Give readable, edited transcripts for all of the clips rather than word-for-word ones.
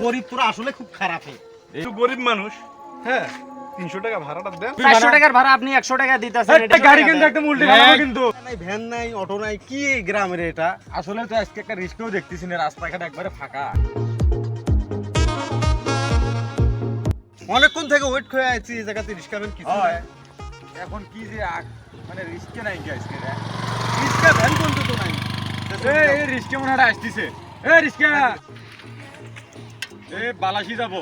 গরিব তোরা আসলে খুব খারাপ। একটু গরিব মানুষ, হ্যাঁ 300 টাকা ভাড়াটা দেন। 400 টাকার ভাড়া আপনি 100 টাকা দিতেছেন। একটা গাড়ি কিন্তু একদম উল্টে গেল কিন্তু। নাই ভ্যান নাই, অটো নাই, কি এই গ্রামের এটা? আসলে তো আজকে একটা রিস্কও দেখতেছি না, রাস্তাঘাট একবারে ফাঁকা। অনেকক্ষণ থেকে ওয়েট করে আছি, এই জায়গাতে রিস্কা ভ্যান কিছু নাই। এখন কি যে মানে রিস্কে নাই কি আজকে রে? রিস্কা ভ্যান কোনটা তো নাই। এই রিস্কে মনে হয় আসতেছে। রিস্কা, বালাসি যাব।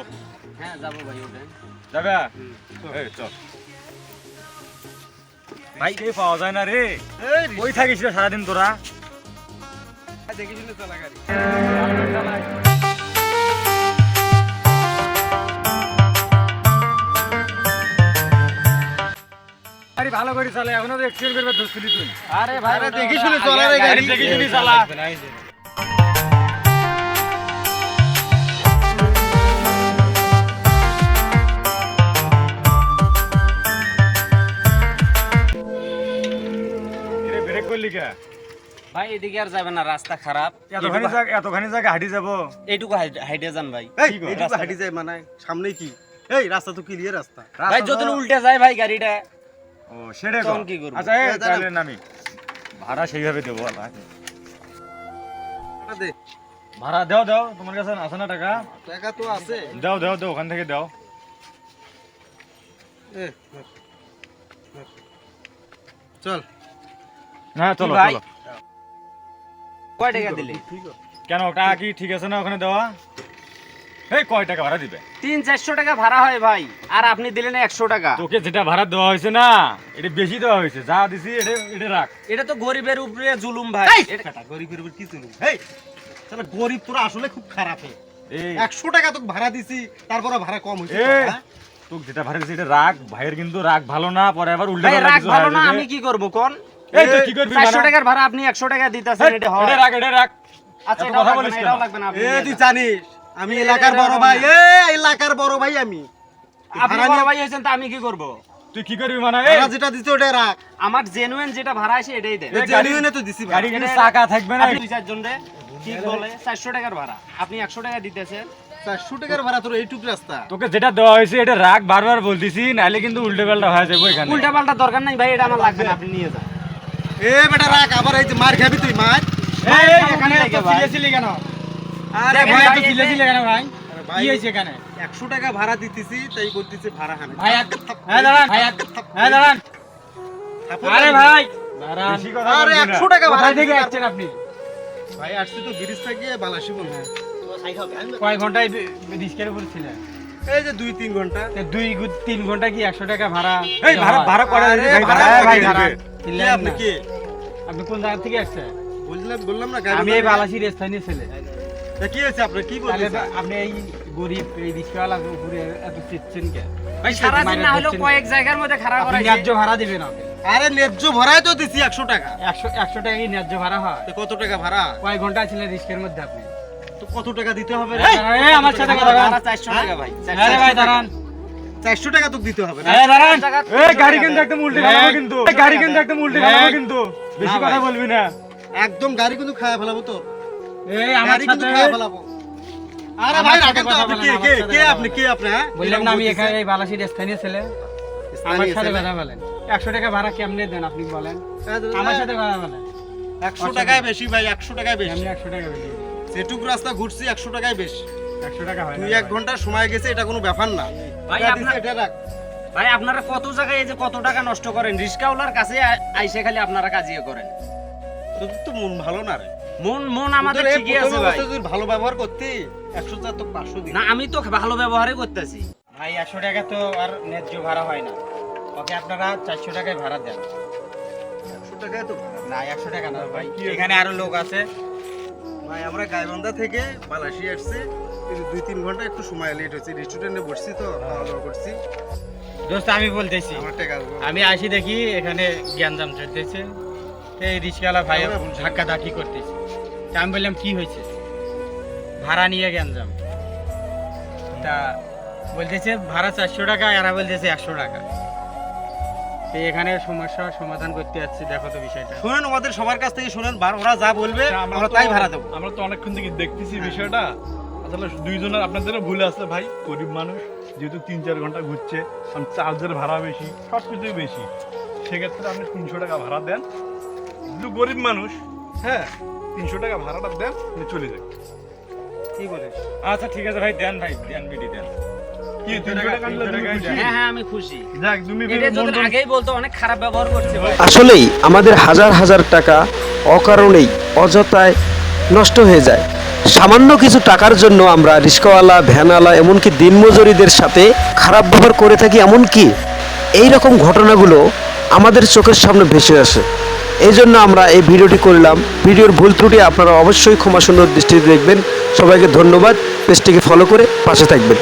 হ্যাঁ যাব ভাই, ওঠেন। যাবে? চল ভাই, কে পাওয়া যায় না রে। ওই থাকিস রে সারাদিন তোরা। দেখি শুনে চালা গাড়ি। আরে ভালো করে চালা, এখনো তো এক্সিডেন্ট করবে ধরছিলি তুই। আরে ভাই, আরে দেখি শুনে চলা রে গাড়ি। দেখি শুনি চালা। ব্রেক করলি কে? ভাই এদিকে আর যাবেন না, রাস্তা খারাপ। এতখানি জায়গা হাঁটি যাবো? এইটুকু হাইটে যান ভাই। এই কি কর? এইটুকু হাঁটি যায় মানে সামনে কি? এই রাস্তা তো ক্লিয়ার রাস্তা। ভাই যত উল্টে যায় ভাই গাড়িটা। ও সেটা তখন কি করবো? আচ্ছা তাহলে নামি ভাড়া সেইভাবে দেবো। দে ভাড়া দাও দাও, তোমার কাছে আছে না টাকা? টাকা তো আছে। দাও দাও দাও, ওখান থেকে দাও। চল হ্যাঁ চলো ভাই? চলো। কয় টাকা দিলে? কেন টাকা কি ঠিক আছে না ওখানে দেওয়া? এই কয় টাকা ভাড়া দিবে? 300-400 টাকা ভাড়া হয় ভাই, আর আপনি দিলেন 100 টাকা। তোকে যেটা ভাড়া দেওয়া হয়েছে না, এটা বেশি দেওয়া হয়েছে। যা দিছি এটা রাখ। এটা তো গরিবের উপরে জুলুম ভাই। টাকা গরিবের উপর কি চলুন? এই শালা গরিব তোরা আসলে খুব খারাপ। এই 100 টাকা তোকে ভাড়া দিছি, তারপরে ভাড়া কম হইছে। এই, তোকে যেটা ভাড়া দিছি এটা রাখ। ভাইয়ের কিন্তু রাগ ভালো না, পরে আবার উল্টা ভাই পাল্টা রাগ কিছু ভালো হয় না, যদি। আমি কি করব কোন? এই তুই কি করবি? 400 টাকার ভাড়া আপনি 100 টাকা দিতেছেন, এটা হয়? এটা রাখ, এটা রাখ। আচ্ছা এত এটাও কথা লাগবে বলিস না, কেন? এটাও লাগবে না, আপনি এ নিয়ে তুই যান। জানিস আমি এলাকার বড় ভাই। এলাকার বড় ভাই আমি। আপনি ভাড়া বড় নিয়ে- ভাই হয়েছেন তো আমি কি করব? তুই কি করবি মানে? এই ভাড়া যেটা দিছি ওটা রাখ। আমার জেনুইন যেটা ভাড়া আছে এটাই দেন। এই জেনুইনে তো দিছি ভাই। গাড়ি কিন্তু চাকা থাকবে না। আপনি 2-4 জন রে কি বলে 400 টাকার ভাড়া, আপনি 100 টাকা দিতেছেন। 400 টাকার ভাড়া তোর এইটুক রাস্তা। তোকে যেটা দেওয়া হয়েছে এটা রাখ, বারবার বলতেছি, নাহলে কিন্তু উল্টে পাল্টা হয়ে যাবে এখানে। উল্টা পাল্টা দরকার নাই ভাই, এটা আমার লাগবে না, আপনি নিয়ে যান। এ বেটা রাখ, আবার এই যে মার খাবি তুই মার। এই এখানে এত ভাই। চিল্লাচিল্লি কেন? আরে দেখেন ভাই ভাই, এত এই যে- চিল্লাচিল্লি কেন ভাই? আরে ভাই, কি হয়েছে এখানে? 100 টাকা ভাড়া দিতেছি তাই করতেছি ভাড়া হানে। হ্যাঁ দাঁড়ান, হ্যাঁ দাঁড়ান। আরে ভাই দাঁড়ান। বেশি কথা আরে বলবি না। 100 টাকা ভাড়া কোথায় থেকে দিছি আসছেন আপনি? ভাই আসছি তো ব্রিজ থেকে বালাসি বল। কয় ঘন্টায় রিস্কের উপর ছিলেন? এই যে 2-3 ঘন্টা। 2-3 ঘন্টা কি 100 টাকা ভাড়া? এই ভাড়া করে আরে দিতে ভাড়া ভাই করে ভাড়া। দিবে। কে আপনি কে? আপনি কোন জায়গা থেকে আসছেন? বললাম না গাড়ি। আমি এই বালাসির স্থানীয় ছেলে। তা কি হয়েছে আপনার কি তাহলে বলছেন? আপনি এই গরিব এই রিস্কাওয়ালার উপরে এত চিৎছেন কেন? ভাই সারাদিন না হলেও কয়েক জায়গার মধ্যে খারাপ আপনি করাইছে। ন্যায্য ভাড়া দিবেন আপনি। আরে ন্যায্য ভাড়াই তো দিছি 100 টাকা। 100 টাকা কি ন্যায্য ভাড়া হয়? তো কত টাকা ভাড়া? কয় ঘন্টা ছিলেন রিস্কের মধ্যে আপনি? তো কত টাকা দিতে হবে রে? এই আমার সাথে কথা বলেন। ভাড়া 400 টাকা ভাই। আরে ভাই দাঁড়ান। 400 টাকা তো দিতে হবে না? এই দাঁড়ান। টাকা এই গাড়ি কিন্তু একদম উল্টে ফেলাবো কিন্তু। এই গাড়ি কিন্তু একদম উল্টে ফেলাবো কিন্তু। বেশি না কথা ভাই। বলবি না। একদম গাড়ি কিন্তু খায়া ফেলাবো তো। এই আমার গাড়ি কিন্তু সাথে খায়া ফেলাবো। আরে আমার ভাই সাথে রাখেন তো, কথা আপনি বলেন, কে আমার কে সাথে কে কথা আপনি কে আপনি হ্যাঁ? বললাম না আমি এরকম এখানে এই বালাসির স্থানীয় ছেলে। বলতেছে। আমার সাথে স্থানীয় কথা বলেন। 100 টাকা ভাড়া কেমনে দেন আপনি বলেন? আমার সাথে কথা বলেন। 100 টাকায় বেশি ভাই, 100 টাকায় বেশি। এমনি 100 টাকা বেশি। যেটুক রাস্তা ঘুরছি 100 টাকায় বেশি। 100 টাকা হয় না। 2-1 ঘন্টা সময় গেছে, এটা কোনো ব্যাপার না। ভাই, টাকা আপনার- দিছি, এটা রাখ। ভাই আপনারা কত জায়গায় এই যে কত টাকা নষ্ট করেন, রিস্কাওয়ালার কাছে আইসে খালি আপনারা কাজিয়ে করেন। তোদের তো মন ভালো না রে। মন আমাদের তোদের এই ঠিকই প্রথম আছে ভাই। অবস্থায় যদি ভালো ব্যবহার করতি 100 টাকা তো 500 দিন। না আমি তো ভালো ব্যবহারই করতেছি। ভাই 100 টাকা তো আর ন্যায্য ভাড়া হয় না। ওকে আপনারা 400 টাকায় ভাড়া দেন। 100 টাকায় তো ভাড়া। না 100 টাকা না ভাই। এখানে আরো লোক আছে। ভাই আমরা গাইবান্ধা থেকে বালাসি আসছি, কিন্তু 2-3 ঘন্টা একটু সময় লেট হয়েছে। রেস্টুরেন্টে বসছি তো, খাওয়া দাওয়া করছি। দোস্ত আমি বলতেছি, আমার টাকা আসবো। আমি আসি দেখি এখানে জ্ঞানজাম চলতেছে। এই রিক্সাওয়ালা ভাই ধাক্কা ধাক্কি করতেছে। তা আমি বললাম কি হয়েছে? ভাড়া নিয়ে জ্ঞানজাম। তা বলতেছে ভাড়া 400 টাকা, এরা বলতেছে 100 টাকা। তো এখানে সমস্যার সমাধান করতে যাচ্ছি, দেখো তো বিষয়টা। শোনেন, আমাদের সবার কাছ থেকে শোনেন, ওরা যা বলবে আমরা তাই ভাড়া দেবো। আমরা তো অনেকক্ষণ থেকে দেখতেছি বিষয়টা। আসলে দুইজনের আপনাদেরও ভুল আছে ভাই, গরিব মানুষ যেহেতু 3-4 ঘন্টা ঘুরছে, কারণ চার্জের ভাড়া বেশি, সব কিছুই বেশি, সেক্ষেত্রে আপনি 300 টাকা ভাড়া দেন। কিন্তু গরিব মানুষ, হ্যাঁ 300 টাকা ভাড়াটা দেন, আপনি চলে যান। কি বলিস? আচ্ছা ঠিক আছে ভাই, দেন ভাই, দেন বিডি দেন। কি 300 টাকা আনলে তুমি খুশি? হ্যাঁ হ্যাঁ আমি খুশি। যাক তুমি এটা যদি আগেই বলতো, অনেক খারাপ ব্যবহার করছে ভাই। আসলেই আমাদের হাজার হাজার টাকা অকারণেই অযথায় নষ্ট হয়ে যায়। সামান্য কিছু টাকার জন্য আমরা রিক্সাওয়ালা, ভ্যানওয়ালা, এমনকি দিনমজুরিদের সাথে খারাপ ব্যবহার করে থাকি। এমনকি এই রকম ঘটনাগুলো আমাদের চোখের সামনে ভেসে আসে। এই জন্য আমরা এই ভিডিওটি করলাম। ভিডিওর ভুল ত্রুটি আপনারা অবশ্যই ক্ষমাসুন্দর দৃষ্টিতে দেখবেন। সবাইকে ধন্যবাদ। পেজটিকে ফলো করে পাশে থাকবেন।